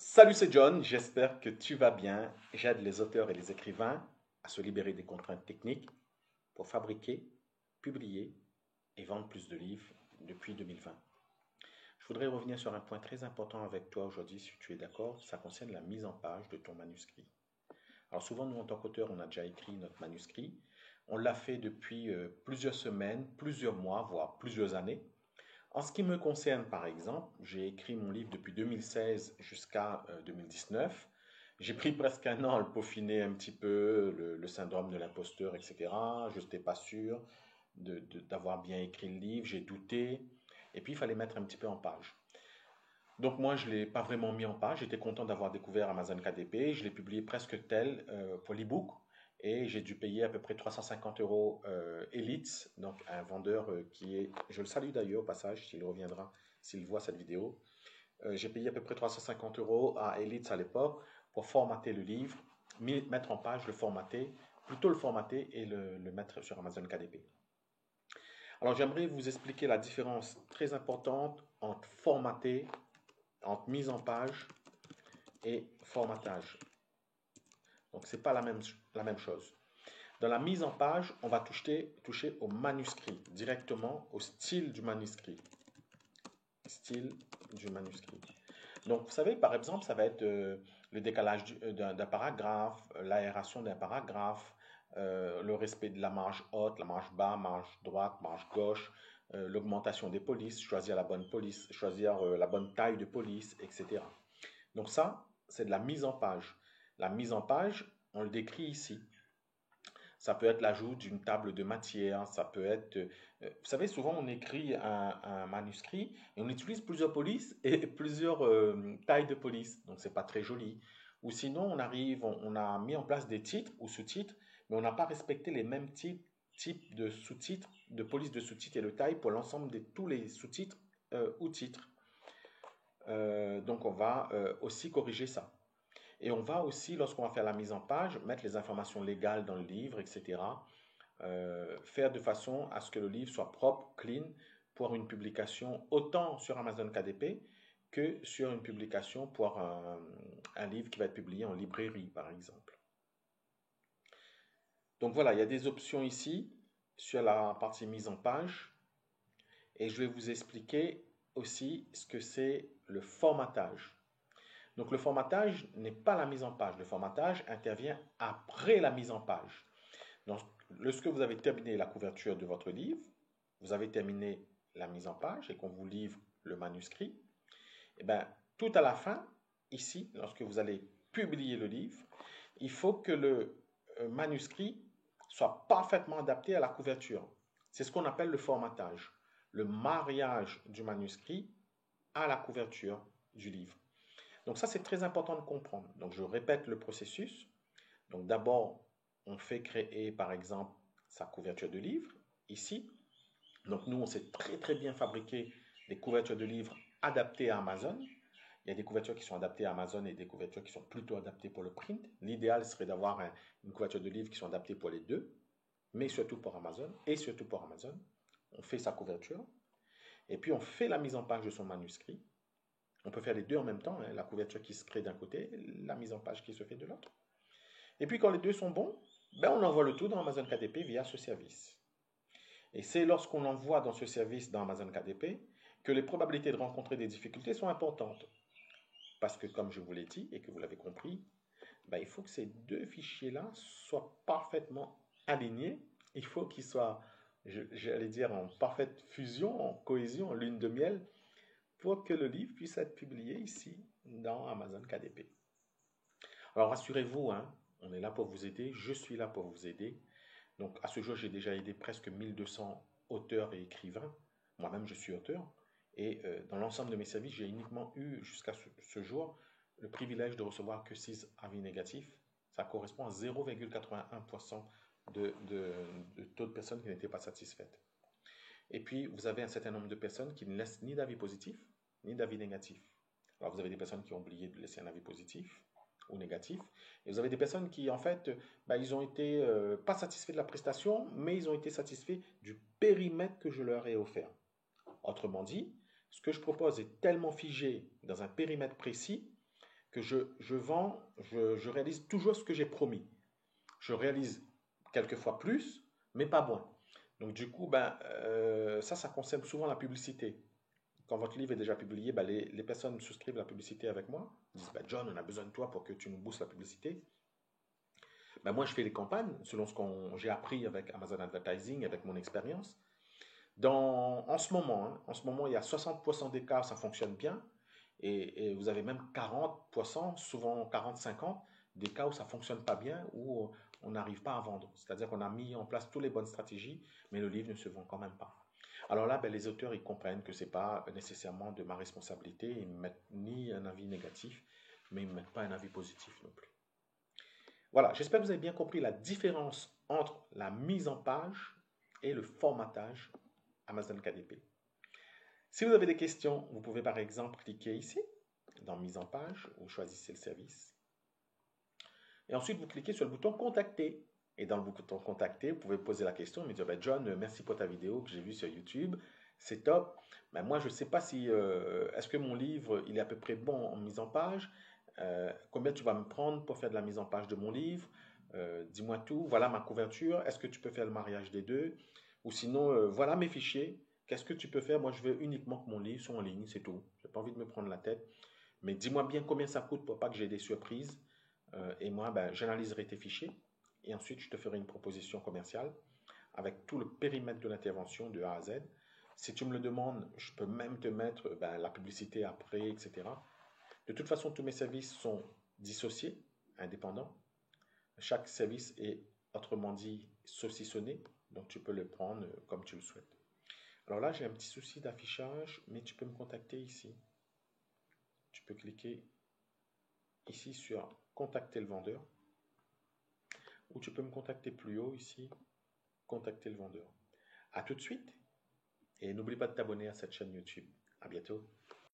Salut, c'est John, j'espère que tu vas bien. J'aide les auteurs et les écrivains à se libérer des contraintes techniques pour fabriquer, publier et vendre plus de livres depuis 2020. Je voudrais revenir sur un point très important avec toi aujourd'hui, si tu es d'accord. Ça concerne la mise en page de ton manuscrit. Alors souvent, nous, en tant qu'auteurs, on a déjà écrit notre manuscrit. On l'a fait depuis plusieurs semaines, plusieurs mois, voire plusieurs années. En ce qui me concerne, par exemple, j'ai écrit mon livre depuis 2016 jusqu'à 2019. J'ai pris presque un an à le peaufiner un petit peu, le syndrome de l'imposteur, etc. Je n'étais pas sûr d'avoir bien écrit le livre, j'ai douté. Et puis, il fallait mettre un petit peu en page. Donc, moi, je ne l'ai pas vraiment mis en page. J'étais content d'avoir découvert Amazon KDP. Je l'ai publié presque tel pour l'ebook. Et j'ai dû payer à peu près 350 euros Elite, donc un vendeur qui est, je le salue d'ailleurs au passage, s'il reviendra, s'il voit cette vidéo. J'ai payé à peu près 350 euros à Elite à l'époque pour formater le livre, mettre en page, le formater, plutôt le formater et le mettre sur Amazon KDP. Alors j'aimerais vous expliquer la différence très importante entre formater, entre mise en page et formatage. Donc ce n'est pas la même chose. Dans la mise en page, on va toucher au manuscrit, directement au style du manuscrit. Style du manuscrit. Donc, vous savez, par exemple, ça va être le décalage d'un paragraphe, l'aération d'un paragraphe, le respect de la marge haute, la marge basse, marge droite, marge gauche, l'augmentation des polices, choisir la bonne police, choisir la bonne taille de police, etc. Donc ça, c'est de la mise en page. La mise en page, on le décrit ici. Ça peut être l'ajout d'une table de matière, ça peut être... vous savez, souvent on écrit un manuscrit et on utilise plusieurs polices et plusieurs tailles de police. Donc c'est pas très joli. Ou sinon on arrive, on a mis en place des titres ou sous-titres, mais on n'a pas respecté les mêmes types de sous-titres, de police de sous-titres et de taille pour l'ensemble de tous les sous-titres ou titres. Donc on va aussi corriger ça. Et on va aussi, lorsqu'on va faire la mise en page, mettre les informations légales dans le livre, etc. Faire de façon à ce que le livre soit propre, clean, pour une publication autant sur Amazon KDP que sur une publication pour un livre qui va être publié en librairie, par exemple. Donc voilà, il y a des options ici sur la partie mise en page et je vais vous expliquer aussi ce que c'est le formatage. Donc le formatage n'est pas la mise en page. Le formatage intervient après la mise en page. Donc lorsque vous avez terminé la couverture de votre livre, vous avez terminé la mise en page et qu'on vous livre le manuscrit, et bien, tout à la fin, ici, lorsque vous allez publier le livre, il faut que le manuscrit soit parfaitement adapté à la couverture. C'est ce qu'on appelle le formatage, le mariage du manuscrit à la couverture du livre. Donc ça, c'est très important de comprendre. Donc je répète le processus. Donc d'abord, on fait créer, par exemple, sa couverture de livre, ici. Donc nous, on sait très très bien fabriquer des couvertures de livres adaptées à Amazon. Il y a des couvertures qui sont adaptées à Amazon et des couvertures qui sont plutôt adaptées pour le print. L'idéal serait d'avoir une couverture de livres qui sont adaptées pour les deux, mais surtout pour Amazon et surtout pour Amazon. On fait sa couverture et puis on fait la mise en page de son manuscrit. On peut faire les deux en même temps, hein, la couverture qui se crée d'un côté, la mise en page qui se fait de l'autre. Et puis quand les deux sont bons, ben on envoie le tout dans Amazon KDP via ce service. Et c'est lorsqu'on envoie dans ce service dans Amazon KDP que les probabilités de rencontrer des difficultés sont importantes. Parce que comme je vous l'ai dit et que vous l'avez compris, ben, il faut que ces deux fichiers-là soient parfaitement alignés. Il faut qu'ils soient, j'allais dire, en parfaite fusion, en cohésion, en lune de miel, pour que le livre puisse être publié ici dans Amazon KDP. Alors rassurez-vous, hein, on est là pour vous aider, je suis là pour vous aider. Donc à ce jour, j'ai déjà aidé presque 1200 auteurs et écrivains. Moi-même, je suis auteur. Et dans l'ensemble de mes services, j'ai uniquement eu jusqu'à ce jour le privilège de recevoir que 6 avis négatifs. Ça correspond à 0,81% de taux de personnes qui n'étaient pas satisfaites. Et puis, vous avez un certain nombre de personnes qui ne laissent ni d'avis positif, ni d'avis négatif. Alors, vous avez des personnes qui ont oublié de laisser un avis positif ou négatif. Et vous avez des personnes qui, en fait, ils ont été pas satisfaits de la prestation, mais ils ont été satisfaits du périmètre que je leur ai offert. Autrement dit, ce que je propose est tellement figé dans un périmètre précis que je vends, je réalise toujours ce que j'ai promis. Je réalise quelquefois plus, mais pas moins. Donc du coup, ça concerne souvent la publicité. Quand votre livre est déjà publié, les personnes souscrivent la publicité avec moi. Ils disent, John, on a besoin de toi pour que tu nous boostes la publicité. Moi, je fais les campagnes selon ce que j'ai appris avec Amazon Advertising, avec mon expérience. En ce moment, il y a 60% des cas, ça fonctionne bien. Et vous avez même 40%, souvent 40-50, des cas où ça ne fonctionne pas bien, où on n'arrive pas à vendre. C'est-à-dire qu'on a mis en place toutes les bonnes stratégies, mais le livre ne se vend quand même pas. Alors là, les auteurs, ils comprennent que ce n'est pas nécessairement de ma responsabilité. Ils ne mettent ni un avis négatif, mais ils ne mettent pas un avis positif non plus. Voilà, j'espère que vous avez bien compris la différence entre la mise en page et le formatage Amazon KDP. Si vous avez des questions, vous pouvez par exemple cliquer ici, dans Mise en page, vous choisissez le service. Et ensuite, vous cliquez sur le bouton Contacter. Et dans le bouton Contacter, vous pouvez poser la question, me dire, John, merci pour ta vidéo que j'ai vue sur YouTube, c'est top. Moi, je ne sais pas si, est-ce que mon livre, il est à peu près bon en mise en page? Combien tu vas me prendre pour faire de la mise en page de mon livre? Dis-moi tout, voilà ma couverture, est-ce que tu peux faire le mariage des deux? Ou sinon, voilà mes fichiers, qu'est-ce que tu peux faire? Moi, je veux uniquement que mon livre soit en ligne, c'est tout. Je n'ai pas envie de me prendre la tête. Mais dis-moi bien combien ça coûte pour pas que j'ai des surprises. Et moi, j'analyserai tes fichiers. Et ensuite, je te ferai une proposition commerciale avec tout le périmètre de l'intervention de A à Z. Si tu me le demandes, je peux même te mettre la publicité après, etc. De toute façon, tous mes services sont dissociés, indépendants. Chaque service est, autrement dit, saucissonné. Donc, tu peux le prendre comme tu le souhaites. Alors là, j'ai un petit souci d'affichage, mais tu peux me contacter ici. Tu peux cliquer ici sur Contacter le vendeur. Ou tu peux me contacter plus haut ici, Contacter le vendeur. À tout de suite et n'oublie pas de t'abonner à cette chaîne YouTube. À bientôt.